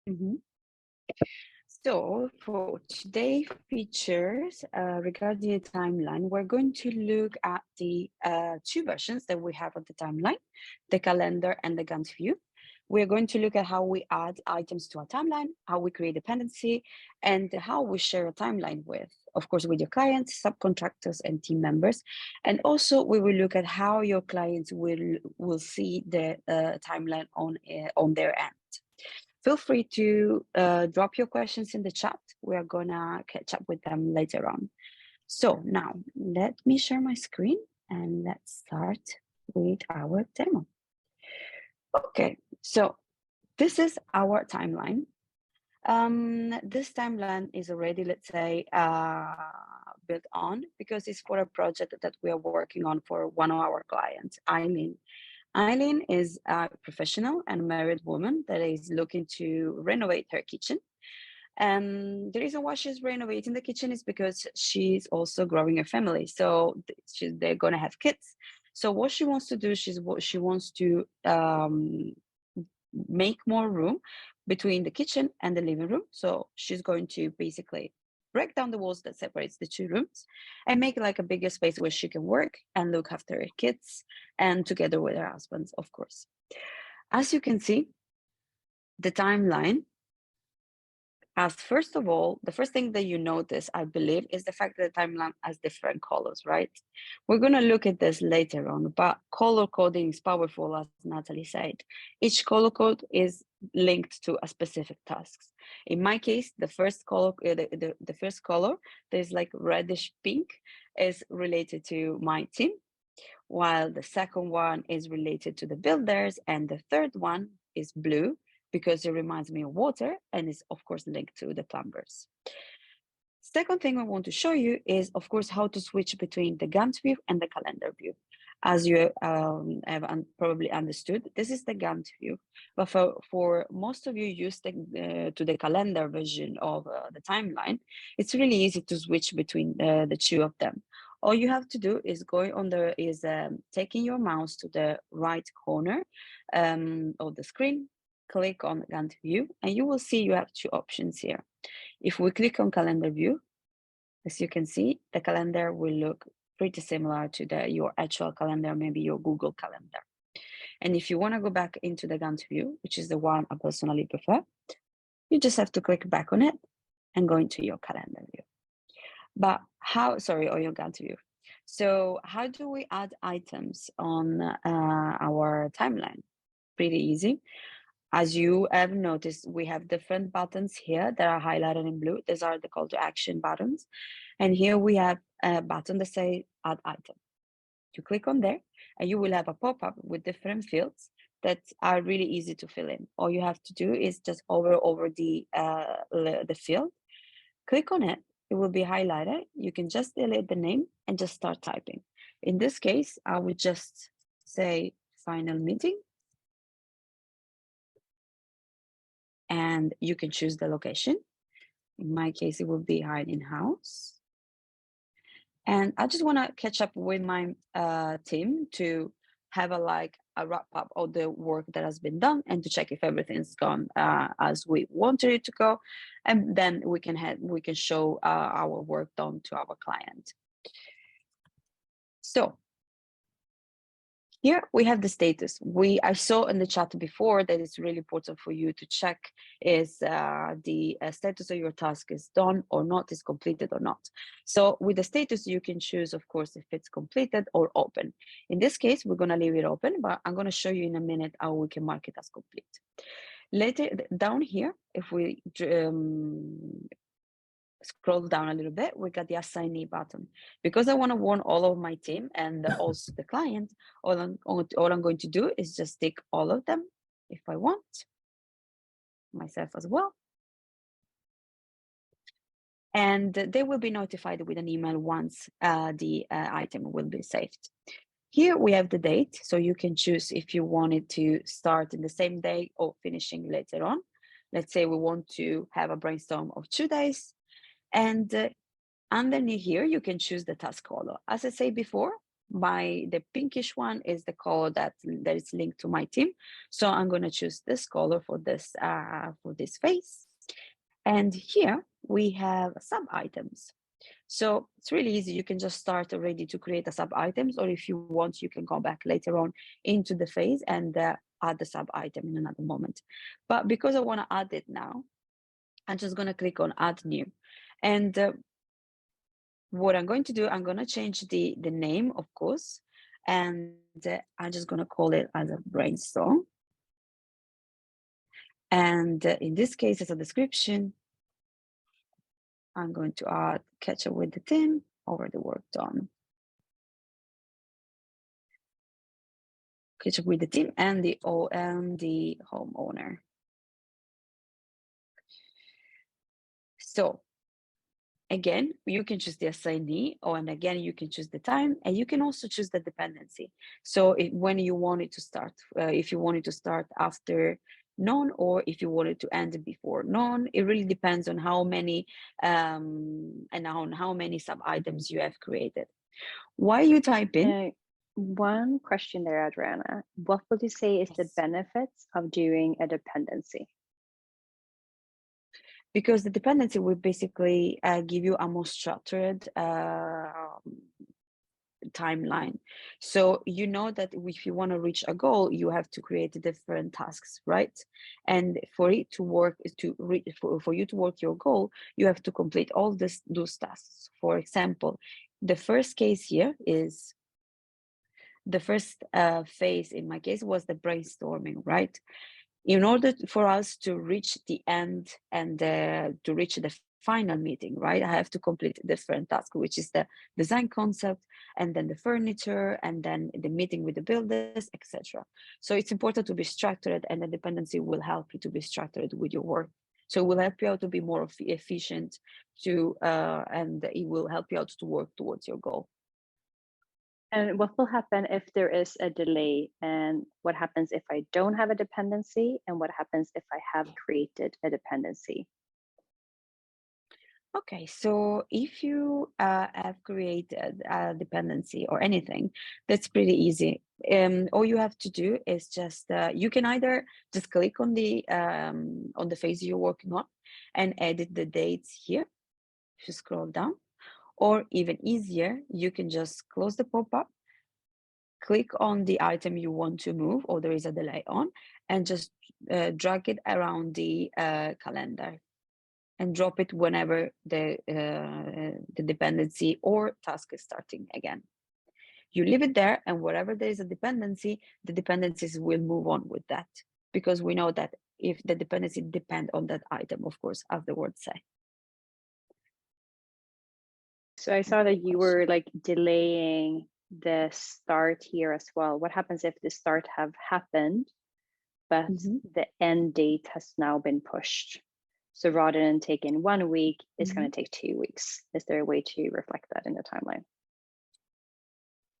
Mhm. So for today features regarding the timeline, we're going to look at the two versions that we have of the timeline, the calendar and the Gantt view. We're going to look at how we add items to our timeline, how we create dependency, and how we share a timeline with, of course, with your clients, subcontractors, and team members. And also we will look at how your clients will see the timeline on their end. Feel free to drop your questions in the chat. We are gonna catch up with them later on. So now let me share my screen and let's start with our demo. Okay, so this is our timeline. This timeline is already, let's say, built on because it's for a project that we are working on for one of our clients, Eileen. Eileen is a professional and married woman that is looking to renovate her kitchen. And the reason why she's renovating the kitchen is because she's also growing a family. So they're going to have kids. So what she wants to do, she wants to make more room between the kitchen and the living room. So she's going to basically break down the walls that separates the two rooms and make like a bigger space where she can work and look after her kids and together with her husbands, of course. As you can see, the timeline, as first of all, the first thing that you notice, I believe, is the fact that the timeline has different colors, right? We're going to look at this later on, but color coding is powerful, as Natalie said. Each color code is linked to a specific task. In my case, the first color, the first color, there's like reddish pink, is related to my team, while the second one is related to the builders, and the third one is blue, because it reminds me of water and is of course linked to the plumbers. Second thing I want to show you is of course how to switch between the Gantt view and the calendar view. As you have probably understood, this is the Gantt view, but for most of you used to the calendar version of the timeline, it's really easy to switch between the two of them. All you have to do is taking your mouse to the right corner of the screen, click on Gantt view, and you will see you have two options here. If we click on calendar view, as you can see, the calendar will look pretty similar to your actual calendar, maybe your Google Calendar. And if you want to go back into the Gantt view, which is the one I personally prefer, you just have to click back on it and go into your calendar view. But or your Gantt view. So how do we add items on our timeline? Pretty easy. As you have noticed, we have different buttons here that are highlighted in blue. These are the call to action buttons. And here we have a button that says add item. You click on there and you will have a pop-up with different fields that are really easy to fill in. All you have to do is just hover over the field, click on it, it will be highlighted. You can just delete the name and just start typing. In this case, I would just say final meeting. And you can choose the location. In my case, it will be hiding house. And I just want to catch up with my team to have a wrap up of the work that has been done and to check if everything's gone as we wanted it to go. And then we can show our work done to our client. So here we have the status. I saw in the chat before that it's really important for you to check is the status of your task is done or not, is completed or not. So with the status, you can choose, of course, if it's completed or open. In this case, we're going to leave it open, but I'm going to show you in a minute how we can mark it as complete. Later down here, if we scroll down a little bit, we got the assignee button. Because I want to warn all of my team and also the client, all I'm going to do is just tick all of them if I want, myself as well. And they will be notified with an email once the item will be saved. Here we have the date, so you can choose if you wanted to start in the same day or finishing later on. Let's say we want to have a brainstorm of 2 days. And underneath here, you can choose the task color. As I said before, the pinkish one is the color that is linked to my team. So I'm going to choose this color for this phase. And here we have sub items. So it's really easy. You can just start already to create a sub items, or if you want, you can go back later on into the phase and add the sub item in another moment. But because I want to add it now, I'm just going to click on add new. And what I'm going to do, I'm going to change the name, of course, and I'm just going to call it as a brainstorm. And in this case, as a description, I'm going to add catch up with the team over the work done. Catch up with the team and the homeowner. So again, you can choose the assignee, and again, you can choose the time, and you can also choose the dependency. So when you want it to start, if you want it to start after none, or if you want it to end before none, it really depends on how many and on how many sub items you have created. While you type in, one question there, Adriana. What would you say is the benefits of doing a dependency? Because the dependency will basically give you a more structured timeline. So you know that if you want to reach a goal, you have to create different tasks, right? And for it to work, for you to work your goal, you have to complete all those tasks. For example, the first case here is the first phase in my case was the brainstorming, right? In order for us to reach the end and to reach the final meeting, right, I have to complete different tasks, which is the design concept, and then the furniture, and then the meeting with the builders, etc. So it's important to be structured, and the dependency will help you to be structured with your work. So it will help you out to be more efficient, and it will help you out to work towards your goal. And what will happen if there is a delay? And what happens if I don't have a dependency? And what happens if I have created a dependency? Okay, so if you have created a dependency or anything, that's pretty easy. All you have to do is just you can either just click on the phase you're working on and edit the dates here. If you scroll down, or even easier, you can just close the pop-up, click on the item you want to move or there is a delay on, and just drag it around the calendar and drop it whenever the dependency or task is starting again. You leave it there, and wherever there is a dependency, the dependencies will move on with that, because we know that if the dependency depend on that item, of course, as the words say. So I saw that you were like delaying the start here as well. What happens if the start have happened, but the end date has now been pushed? So rather than taking 1 week, it's going to take 2 weeks. Is there a way to reflect that in the timeline?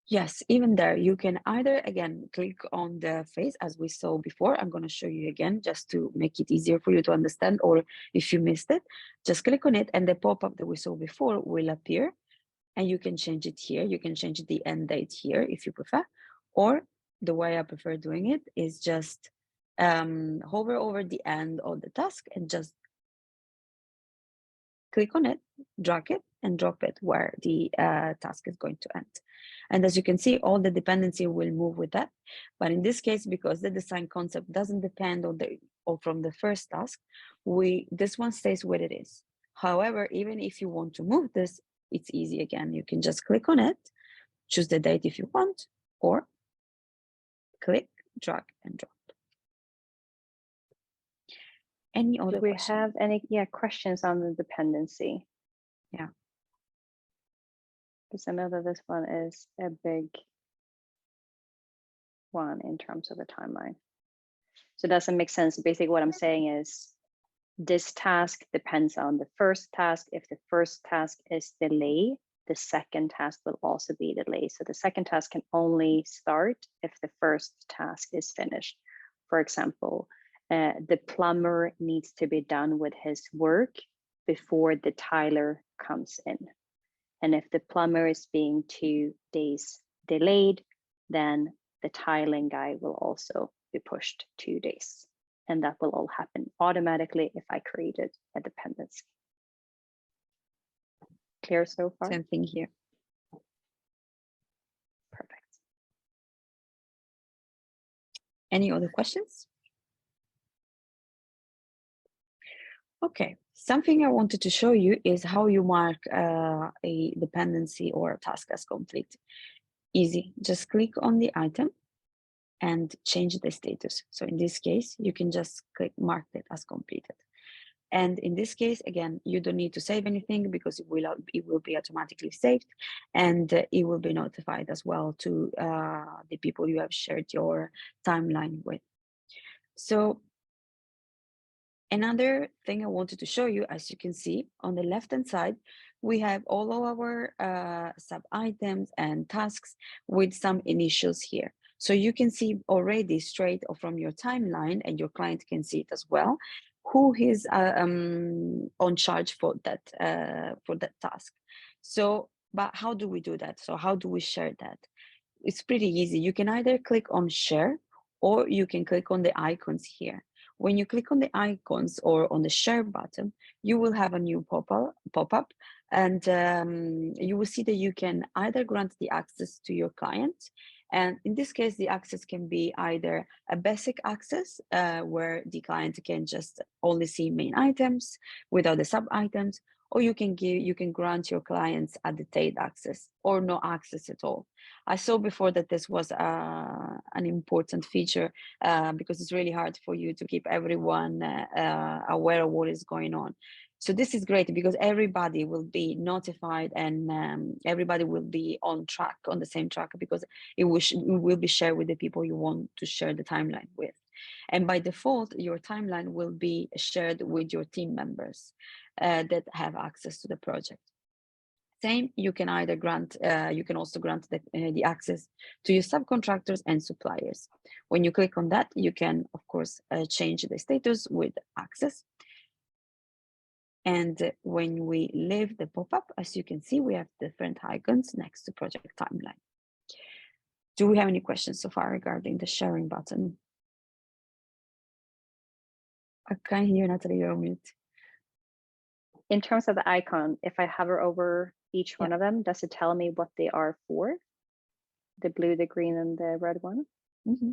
Yes, even there, you can either, again, click on the phase as we saw before. I'm going to show you again just to make it easier for you to understand, or if you missed it, just click on it and the pop-up that we saw before will appear, and you can change it here. You can change the end date here if you prefer, or the way I prefer doing it is just hover over the end of the task and just click on it, drag it, and drop it where the task is going to end. And as you can see, all the dependency will move with that. But in this case, because the design concept doesn't depend on from the first task, this one stays where it is. However, even if you want to move this, it's easy again. You can just click on it, choose the date if you want, or click, drag, and drop. Any other questions? Do we have any questions on the dependency? Yeah. Because I know that this one is a big one in terms of the timeline. So it doesn't make sense. Basically, what I'm saying is this task depends on the first task. If the first task is delayed, the second task will also be delayed. So the second task can only start if the first task is finished. For example, the plumber needs to be done with his work before the tiler comes in. And if the plumber is being 2 days delayed, then the tiling guy will also be pushed 2 days. And that will all happen automatically if I created a dependency. Clear so far? Same thing here. Perfect. Any other questions? Okay, something I wanted to show you is how you mark a dependency or a task as complete. Easy, just click on the item and change the status. So in this case, you can just click mark it as completed. And in this case, again, you don't need to save anything because it will be automatically saved, and it will be notified as well to the people you have shared your timeline with. So another thing I wanted to show you, as you can see on the left-hand side, we have all of our sub-items and tasks with some initials here. So you can see already straight from your timeline, and your client can see it as well, who is on charge for that task. So, but how do we do that? So how do we share that? It's pretty easy. You can either click on share, or you can click on the icons here. When you click on the icons or on the share button, you will have a new pop-up, and you will see that you can either grant the access to your client. And in this case, the access can be either a basic access where the client can just only see main items without the sub items, or you can grant your clients a detailed access or no access at all. I saw before that this was an important feature because it's really hard for you to keep everyone aware of what is going on. So this is great because everybody will be notified, and everybody will be on the same track, because it will be shared with the people you want to share the timeline with. And by default, your timeline will be shared with your team members that have access to the project. Same, you can either grant, you can also grant the access to your subcontractors and suppliers. When you click on that, you can, of course, change the status with access. And when we leave the pop-up, as you can see, we have different icons next to project timeline. Do we have any questions so far regarding the sharing button? I can't hear Natalie, you're on mute. In terms of the icon, if I hover over each one of them, does it tell me what they are for? The blue, the green, and the red one? Mm-hmm.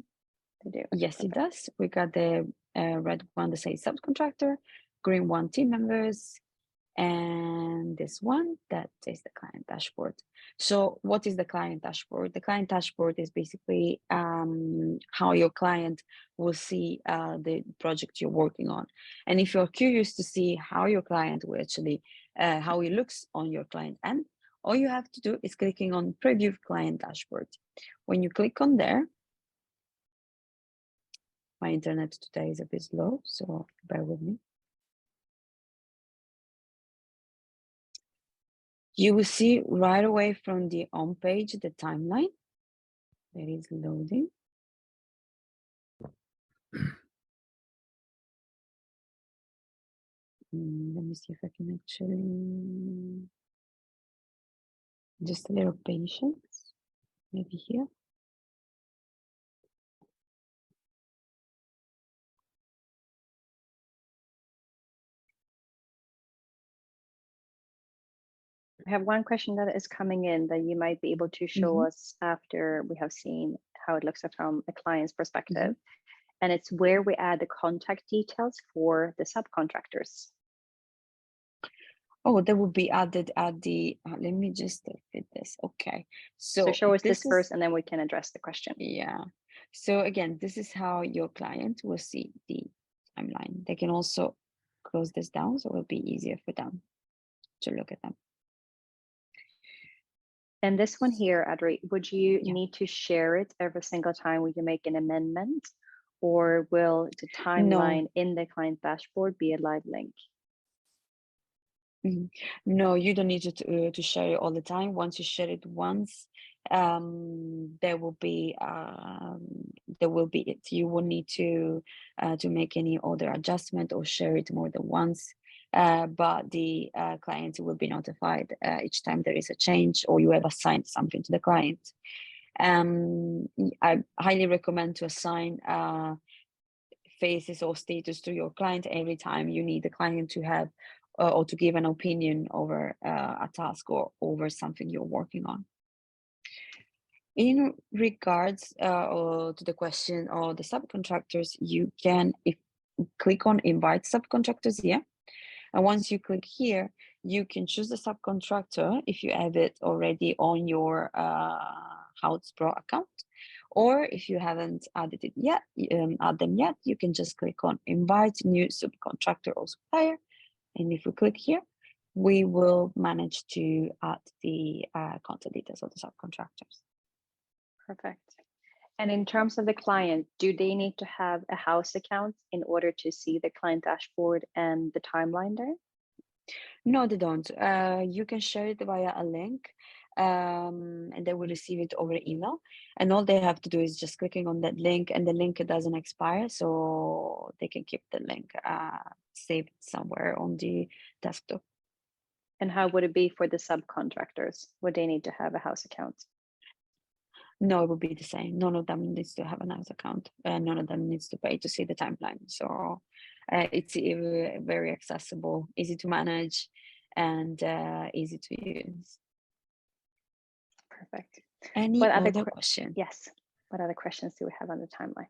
They do. Yes, it does. We got the red one that says subcontractor, green one team members, and this one that is the client dashboard. So what is the client dashboard? The client dashboard is basically how your client will see the project you're working on. And if you're curious to see how your client will actually, how it looks on your client end, all you have to do is clicking on preview client dashboard. When you click on there, my internet today is a bit slow, so bear with me. You will see right away from the home page the timeline that is loading. Let me see if I can actually, just a little patience, maybe here. I have one question that is coming in that you might be able to show us after we have seen how it looks from a client's perspective. And it's where we add the contact details for the subcontractors. Oh, that will be added at the, let me just fit this. Okay. So show us this first, and then we can address the question. Yeah. So again, this is how your client will see the timeline. They can also close this down, so it will be easier for them to look at them. And this one here, Adri, would you need to share it every single time when you make an amendment, or will the timeline in the client dashboard be a live link? No, you don't need to share it all the time. Once you share it once, there will be it. You will need to make any other adjustment or share it more than once. But the client will be notified each time there is a change or you have assigned something to the client. I highly recommend to assign phases or status to your client every time you need the client to have or to give an opinion over a task or over something you're working on. In regards to the question of the subcontractors, you can click on invite subcontractors here. And once you click here, you can choose the subcontractor if you have it already on your Houzz Pro account. Or if you haven't added it yet, add them yet, you can just click on invite new subcontractor or supplier. And if we click here, we will manage to add the contact details of the subcontractors. Perfect. And in terms of the client, do they need to have a Houzz account in order to see the client dashboard and the timeline there? No, they don't. You can share it via a link and they will receive it over email. And all they have to do is just clicking on that link, and the link doesn't expire. So they can keep the link saved somewhere on the desktop. And how would it be for the subcontractors? Would they need to have a Houzz account? No, it would be the same. None of them needs to have an Houzz account. None of them needs to pay to see the timeline. So it's very accessible, easy to manage, and easy to use. Perfect. Any other question? Yes. What other questions do we have on the timeline?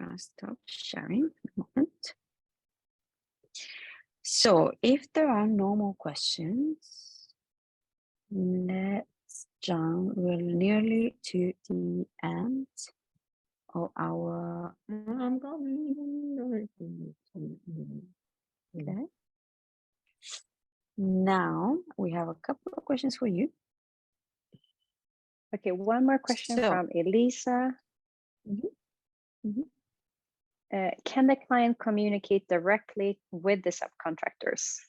I'll stop sharing a moment. So if there are no more questions, let's jump. We're nearly to the end of our. Okay. Now we have a couple of questions for you. Okay, one more question from Elisa. Can the client communicate directly with the subcontractors?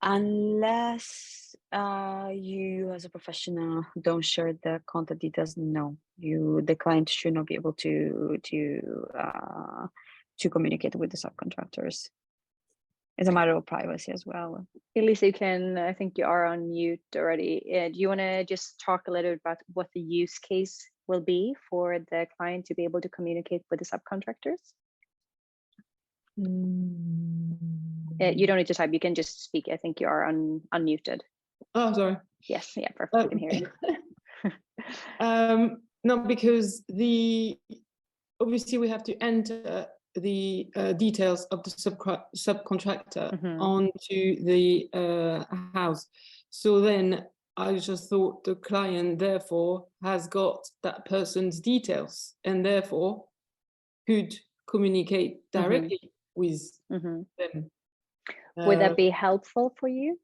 Unless you as a professional don't share the contact details, no, the client should not be able to communicate with the subcontractors. It's a matter of privacy as well. Elisa, I think you are on mute already. Do you want to just talk a little bit about what the use case will be for the client to be able to communicate with the subcontractors? You don't need to type, you can just speak. I think you are unmuted. Oh, sorry. Yes, yeah, perfect. I can hear you. No, because obviously we have to enter the details of the subcontractor onto the house. So then I just thought the client therefore has got that person's details and therefore could communicate directly with them. Would that be helpful for you?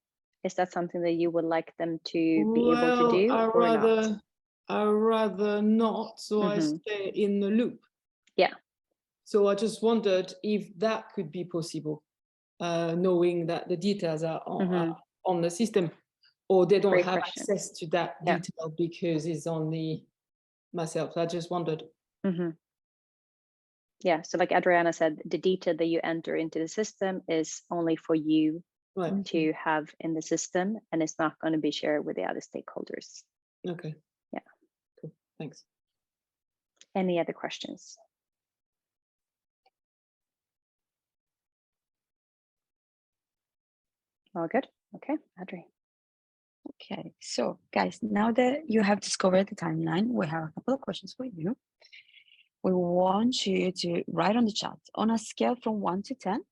Is that something that you would like them to be able to do or not? I'd rather not, so I stay in the loop. Yeah. So I just wondered if that could be possible, knowing that the details are on the system, or they don't have access to that detail because it's only myself. So I just wondered. Yeah, so like Adriana said, the data that you enter into the system is only for you to have in the system, and it's not going to be shared with the other stakeholders. Okay. Yeah. Cool. Thanks. Any other questions? All good. Okay, Adri. Okay, so guys, now that you have discovered the timeline, we have a couple of questions for you. We want you to write on the chat, on a scale from 1 to 10,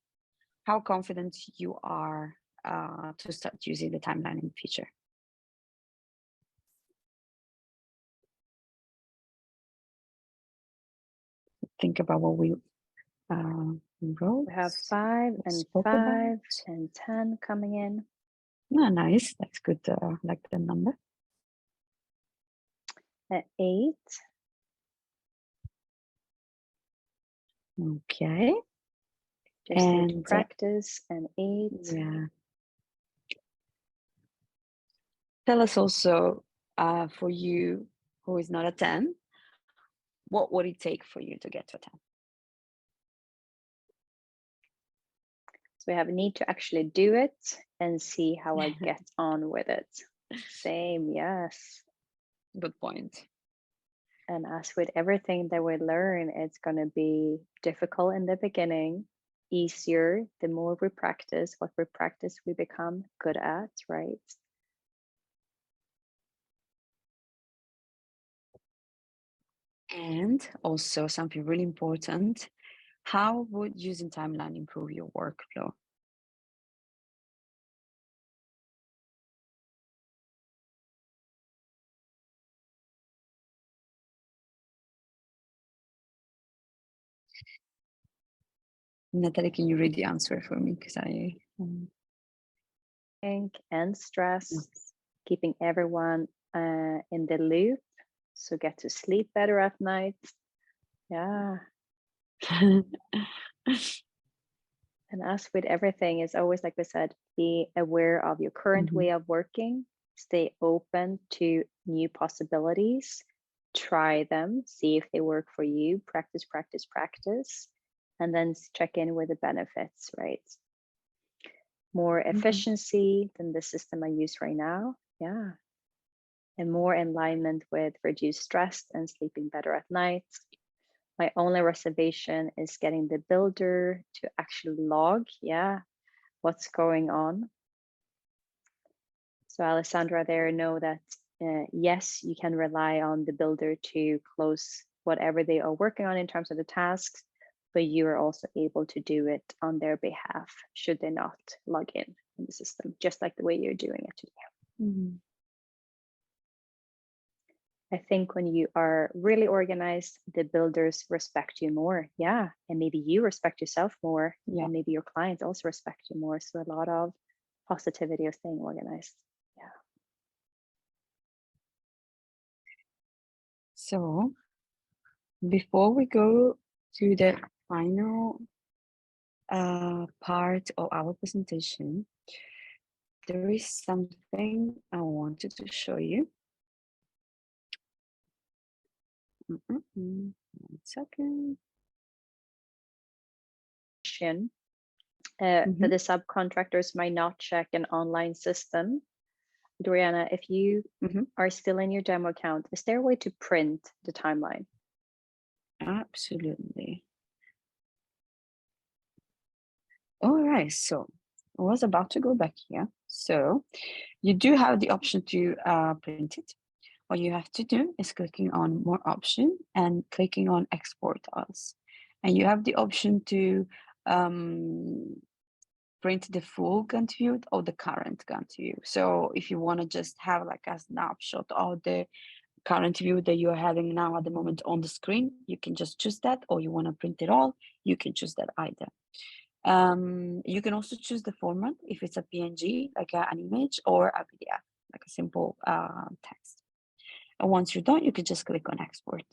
how confident you are to start using the timeline in the future. Think about what we wrote. We have 5 and 5 and 10 coming in. Oh, nice. That's good. Like the number. 8. Okay. Just need to practice. And 8. Yeah. Tell us also, for you who is not a 10, what would it take for you to get to a 10? we have a need to actually do it and see how I get on with it. Same, yes. Good point. And as with everything that we learn, it's going to be difficult in the beginning, easier the more we practice. What we practice, we become good at, right? And also something really important, how would using timeline improve your workflow? Natalie, can you read the answer for me? Because I Think and stress, Yes. keeping everyone in the loop, so get to sleep better at night. Yeah. And as with everything, it's always like we said, be aware of your current way of working, stay open to new possibilities, try them, see if they work for you, practice, practice, practice, and then check in with the benefits, right? More efficiency than the system I use right now. Yeah. And more alignment with reduced stress and sleeping better at night. My only reservation is getting the builder to actually log, what's going on. So Alessandra there know that, yes, you can rely on the builder to close whatever they are working on in terms of the tasks, but you are also able to do it on their behalf, should they not log in the system, just like the way you're doing it today. I think when you are really organized, the builders respect you more. Yeah. And maybe you respect yourself more. Yeah. And maybe your clients also respect you more. So a lot of positivity of staying organized. Yeah. So before we go to the final part of our presentation, there is something I wanted to show you. 1 second. That the subcontractors might not check an online system. Doriana, if you are still in your demo account, is there a way to print the timeline? Absolutely. All right, so I was about to go back here. So you do have the option to print it. What you have to do is clicking on more option and clicking on export as. And you have the option to print the full Gantt view or the current Gantt view. So if you want to just have like a snapshot of the current view that you're having now at the moment on the screen, you can just choose that, or you want to print it all, you can choose that either. You can also choose the format, if it's a PNG, like an image, or a PDF, like a simple text. And once you're done, you can just click on export.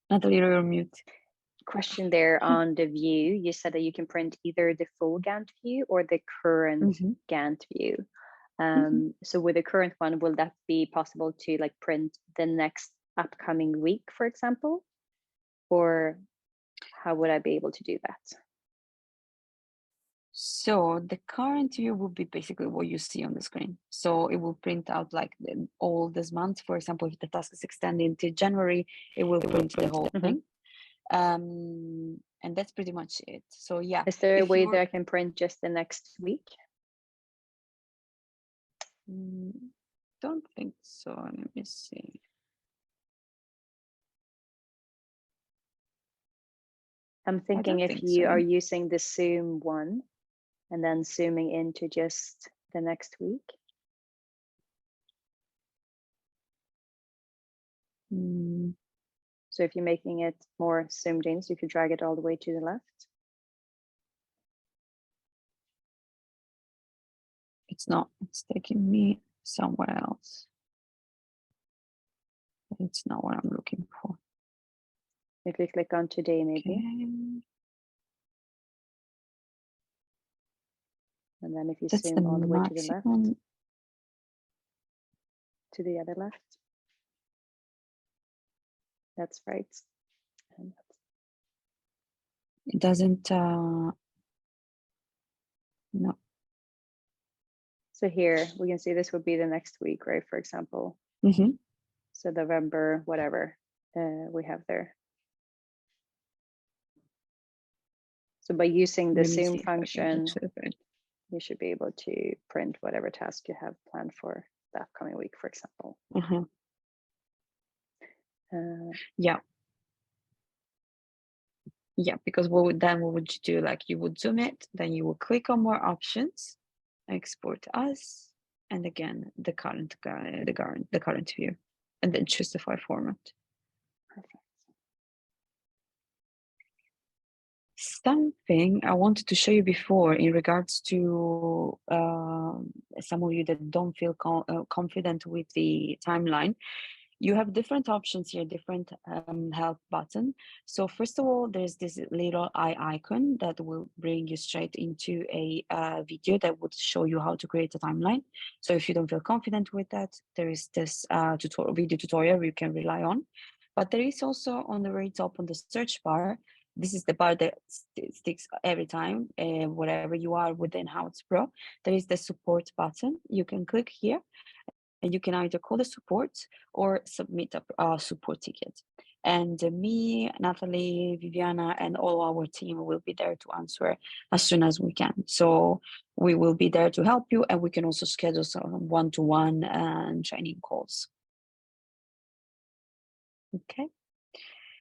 Natalie, you're on mute. Question there on the view. You said that you can print either the full Gantt view or the current Gantt view. So with the current one, will that be possible to like print the next upcoming week, for example? Or how would I be able to do that? So the current view will be basically what you see on the screen. So it will print out like all this month. For example, if the task is extended to January, it will print the whole thing. And that's pretty much it. So yeah. Is there a way that I can print just the next week? Don't think so. Let me see. I'm thinking if you are using the Zoom one and then zooming into just the next week. So if you're making it more zoomed in, so you could drag it all the way to the left. It's not, it's taking me somewhere else. It's not what I'm looking for. If we click on today, maybe. Okay. And then if you That's zoom all the way to the left, to the other left. That's right. It doesn't, no. So here we can see this would be the next week, right? For example, Mm-hmm. so November, whatever we have there. So by using the Let me zoom see if I can function, get to it. you should be able to print whatever task you have planned for the upcoming week, for example. Uh-huh. Yeah. Yeah, because what would you do? Like you would zoom it, then you would click on more options, export as, and again the current view, and then choose the file format. Perfect. Something I wanted to show you before in regards to some of you that don't feel confident with the timeline. You have different options here, different help button. So first of all, there's this little eye icon that will bring you straight into a video that would show you how to create a timeline. So if you don't feel confident with that, there is this video tutorial you can rely on. But there is also on the very top on the search bar, this is the bar that sticks every time, wherever you are within Houzz Pro, there is the support button. You can click here, and you can either call the support or submit a support ticket. And me, Natalie, Viviana, and all our team will be there to answer as soon as we can. So we will be there to help you, and we can also schedule some one-to-one training calls. Okay.